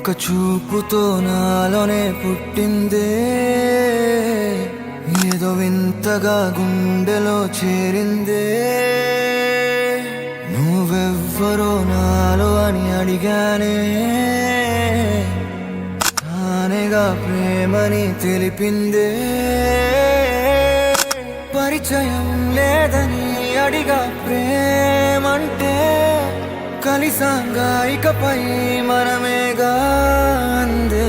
ఒక చూపుతో నాలోనే పుట్టిందే, ఏదో వింతగా గుండెలో చేరిందే. నువ్వెవ్వరో నాలో అని అడిగానే, తానేగా ప్రేమని తెలిపిందే. పరిచయం లేదని అడిగా ప్రేమంటే, కలిసాంగా ఇకపై మనమేగా అందే.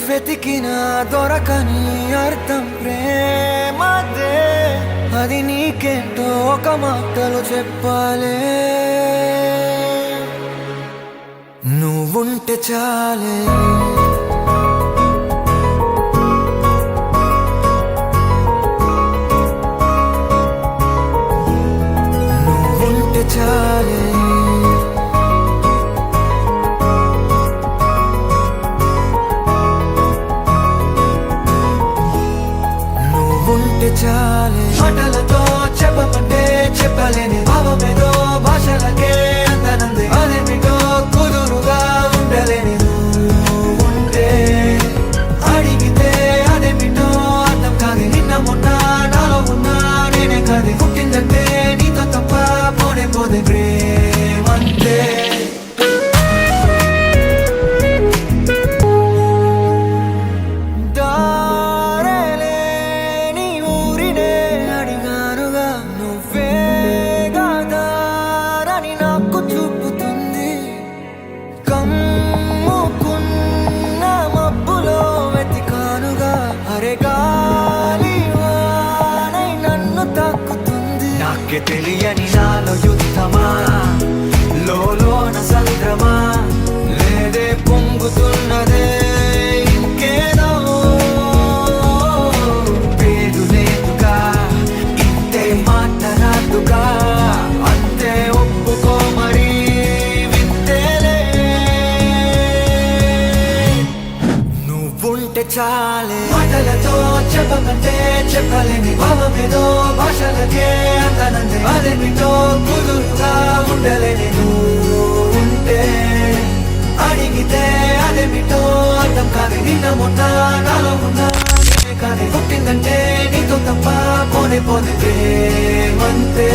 వెతికిన దొరకని అర్థం ప్రేమదే, అది నీకేంటో ఒక మాటలో చెప్పాలే. నువ్వుంటే చాలే, నువ్వుంటే చాలే, నువ్వుంటే చాలే. మాటలతో చెప్పమంటే చెప్పలేని భావమేదో భాషలకే అందనంది. అదేమిటో కుదురుగా ఉండలేని నువ్వుంటే, అడిగితే అదేమిటో అర్థం కాదు. నిన్న మొన్న నాలో ఉన్నా నేనే కాదు. పుట్టిందంటే నీతో తప్ప పోనే పోదే ప్రేమంతే. నాకే తెలియని నాలో యుద్ధమా, లోన సంద్రమా, లేదే పొంగుతున్నదే ఇంకేదో. పేరు లేదుగా, ఇంతే మాట రాదుగా, అంతే ఒప్పుకో మరి వింతేలే. నువ్వుంటే చాలే. మాటలతో చెప్పమంటే చెప్పలేని భావమేదో భాషలకే అందనంది. అదేమిటో కుదురుగా ఉండలేని నువ్వుంటే, అడిగితే అదేమిటో అర్థం కాదు. నిన్న మొన్న నాలో ఉన్నా నేనే కాదు. పుట్టిందంటే నీతో తప్ప పోనే పోతే ప్రేమంతే.